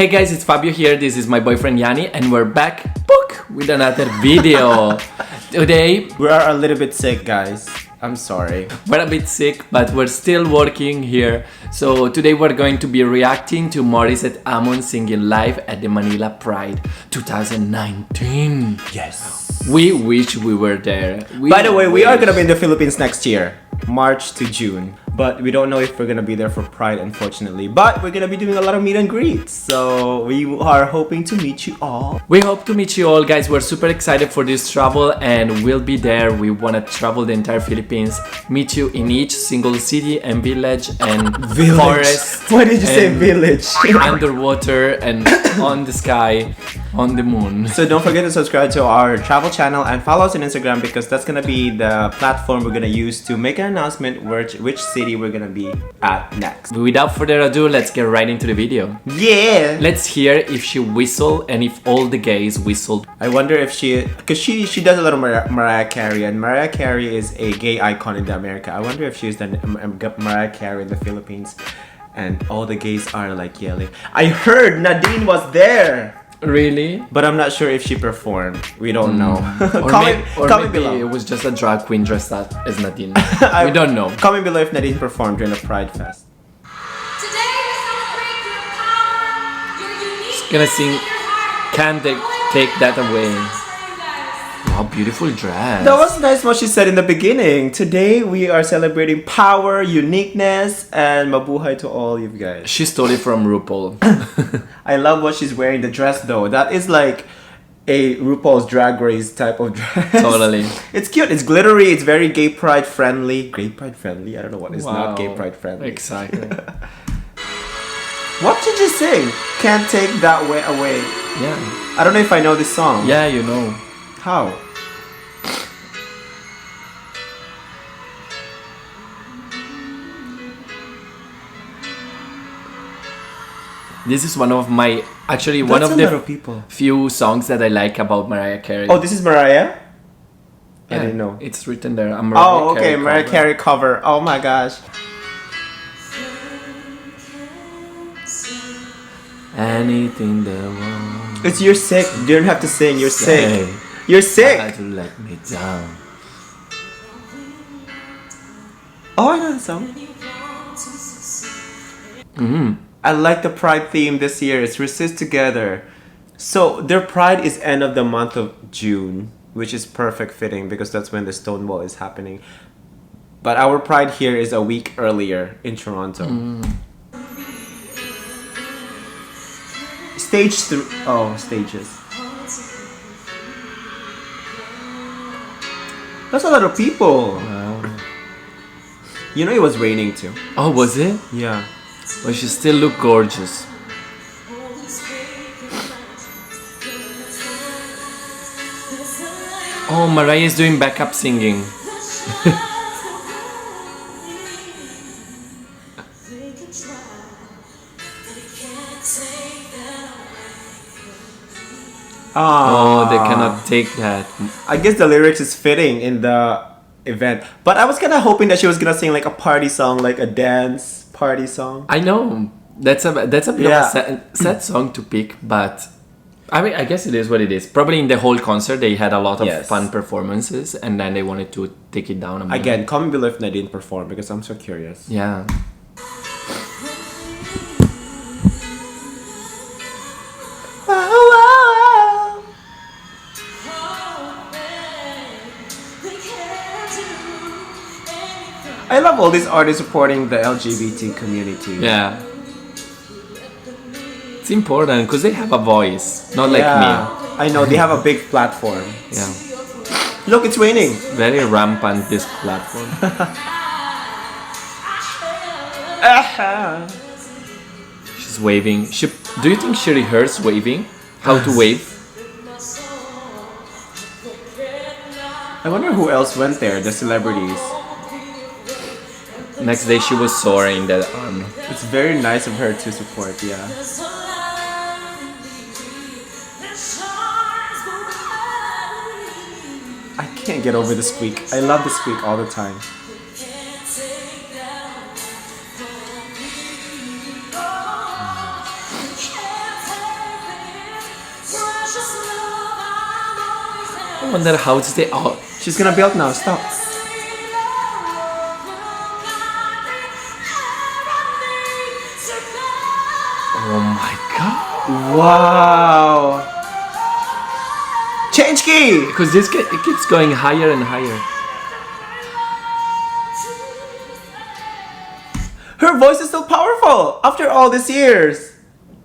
Hey guys, it's Fabio here. This is my boyfriend Yani, and we're back with another video. Today We are a little bit sick, guys. I'm sorry. we're a bit sick, but we're still working here. So today we're going to be reacting to Morissette Amon singing live at the Manila Pride 2019. Yes. We wish we were there. By the way, we are gonna be in the Philippines next year, March to June. But we don't know if we're gonna be there for Pride, unfortunately. But we're gonna be doing a lot of meet and greets. So we are hoping to meet you all. We hope to meet you all, guys. We're super excited for this travel and we'll be there. We want to travel the entire Philippines, meet you in each single city and village and forest. Why did you say and village? underwater and on the sky, on the moon. So don't forget to subscribe to our travel channel and follow us on Instagram because that's gonna be the platform we're gonna use to make an announcement which city we're gonna be at next. Without further ado, let's get right into the video. Yeah! Let's hear if she whistled and if all the gays whistled. I wonder if because she does a lot of Mariah Carey, and Mariah Carey is a gay icon in America. I wonder if she's the Mariah Carey in the Philippines and all the gays are like yelling. I heard Nadine was there! Really? But I'm not sure if she performed. We don't know. Or comment maybe below. it was just a drag queen dressed up as Nadine. We don't know. Comment below if Nadine performed during the Pride Fest. Today we celebrate your power, your uniqueness, Gonna sing and your heart. Can't They Take That Away. For you guys. Wow, beautiful dress. That was nice what she said in the beginning. Today we are celebrating power, uniqueness, and mabuhay to all you guys. She stole it from RuPaul. I love what she's wearing, the dress though. That is like a RuPaul's Drag Race type of dress. Totally. It's cute, it's glittery, it's very gay pride friendly. Gay pride friendly? I don't know what is not gay pride friendly. Exactly. What did you sing? Can't Take That Way Away. Yeah. I don't know if I know this song. Yeah, you know. How? This is one of my actually one That's of a lot the of people. few songs that I like about Mariah Carey. Oh, this is Mariah? I Yeah, didn't know. It's written there. A Mariah Oh, okay, Carey Mariah cover. Carey cover. Oh my gosh. Anything the world It's You're Sick. You don't have to sing. You're say. sick. You're sick. Had to let me down. Oh, I know the song. I like the Pride theme this year. It's Resist Together. So their Pride is end of the month of June, which is perfect fitting because that's when the Stonewall is happening. But our Pride here is a week earlier in Toronto. Stage 3. Oh, stages. That's a lot of people. Wow. You know it was raining too. Oh, was it? Yeah. Well, she still looked gorgeous. Oh, Mariah is doing backup singing. Oh, they cannot take that. I guess the lyrics is fitting in the event. But I was kind of hoping that she was gonna sing like a party song, like a dance party song. I know that's a bit of a sad song to pick, but I mean, I guess it is what it is. Probably in the whole concert they had a lot of Yes. fun performances, and then they wanted to take it down a bit. Again, comment below if Nadine performed because I'm so curious. Yeah. I love all these artists supporting the LGBT community. Yeah. It's important because they have a voice, not like me. I know, they have a big platform. Yeah. Look, it's raining. Very rampant this platform. She's waving. Do you think she rehearsed waving? How to wave? I wonder who else went there, the celebrities. Next day she was sore in the arm. It's very nice of her to support, yeah. I can't get over the squeak. I love the squeak all the time. wonder how it's the out. She's gonna build now. Stop. Oh my god. Wow. Change key. Because it keeps going higher and higher. Her voice is still powerful after all these years.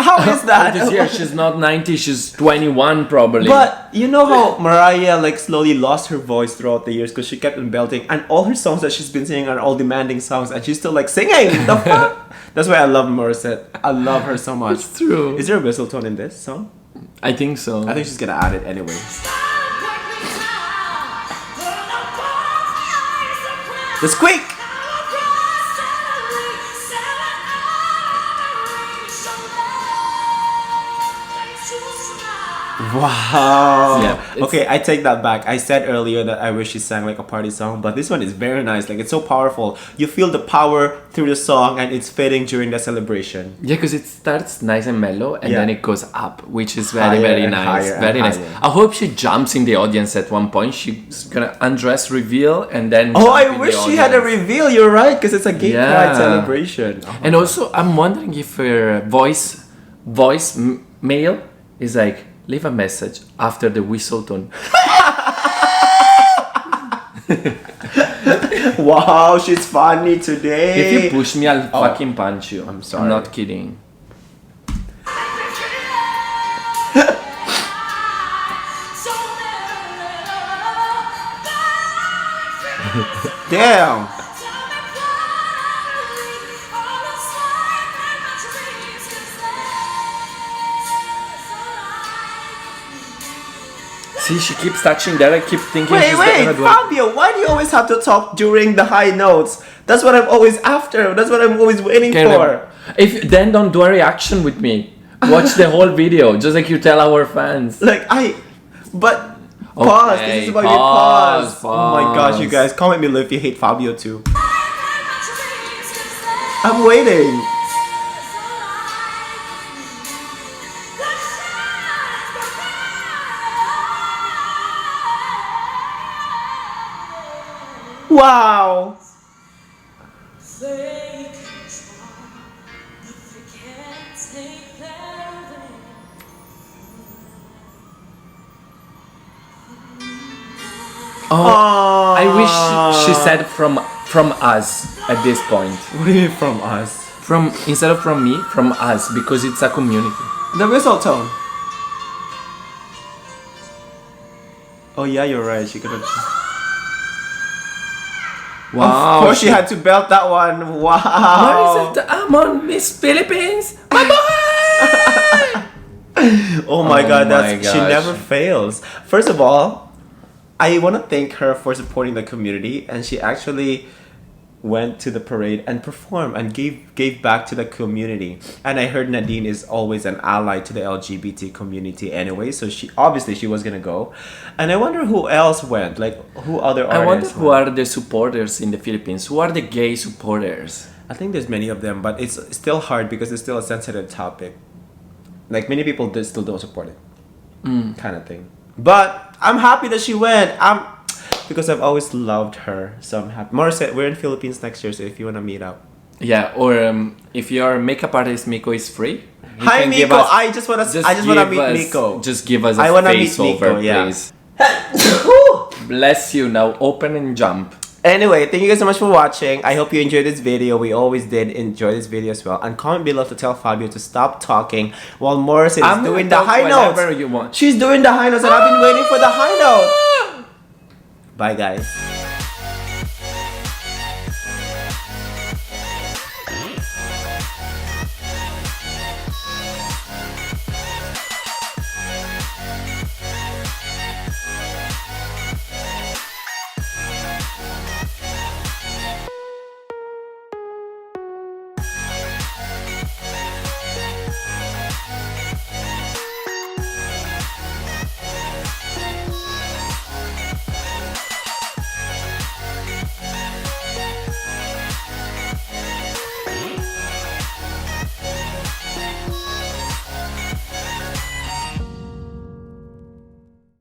How is that? This year she's not 90, she's 21 probably. But you know how Mariah like slowly lost her voice throughout the years because she kept on belting, and all her songs that she's been singing are all demanding songs, and she's still like singing. The fuck? That's why I love Morissette. I love her so much. It's true. Is there a whistle tone in this song? I think so. I think she's gonna add it anyway. The squeak. Wow. Yeah, Okay, I take that back. I said earlier that I wish she sang like a party song, but this one is very nice. Like, it's so powerful. You feel the power through the song, and it's fitting during the celebration. Yeah, because it starts nice and mellow and Yeah. then it goes up, which is very, Higher very and nice. higher and Very nice. higher. I hope she jumps in the audience at one point. She's gonna undress, reveal, and then. Oh, jump I in wish the she had a audience. reveal. You're right, because it's a gay Yeah. pride celebration. Oh my And God. also, I'm wondering if her mail is like, leave a message after the whistle tone. Wow, she's funny today. If you push me, I'll fucking punch you. I'm sorry. I'm not kidding. Damn. See, she keeps touching that. I keep thinking Wait, she's gonna do it. Fabio, why do you always have to talk during the high notes? That's what I'm always after. That's what I'm always waiting Can for. If then don't do a reaction with me. Watch the whole video, just like you tell our fans. But pause. Okay, This is about pause, pause. Oh my gosh, you pause. guys, comment below if you hate Fabio too. I'm waiting. Wow. Oh, I wish she said from us at this point. What do you mean from us? From instead of from me, from us, because it's a community. The whistle tone. Oh yeah, you're right. She could have. Wow. Of course, she had to belt that one. Wow. Morissette Amon, Miss Philippines, my boy. Oh my Oh god, my she gosh. never fails. First of all, I want to thank her for supporting the community, and she actually went to the parade and performed and gave back to the community. And I heard Nadine is always an ally to the LGBT community anyway, so she was gonna go. And I wonder who else went, like who other artists. I wonder who went. are the supporters in the Philippines. Who are the gay supporters? I think there's many of them, but it's still hard because it's still a sensitive topic. Like many people still don't support it, kind of thing. But I'm happy that she went. Because I've always loved her, so I'm happy. Morissette, we're in Philippines next year, so if you wanna meet up. Yeah, or if your makeup artist Miko is free. he Hi can give Miko, us- I just wanna meet give us- Miko. Just give us I a wanna face meet Miko, over, yeah. please. Bless you. Now open and jump. Anyway, thank you guys so much for watching. I hope you enjoyed this video. We always did enjoy this video as well. And comment below to tell Fabio to stop talking while Morissette I'm is gonna doing the talk high notes. whenever you want. She's doing the high notes and I've been waiting for the high note. Bye guys.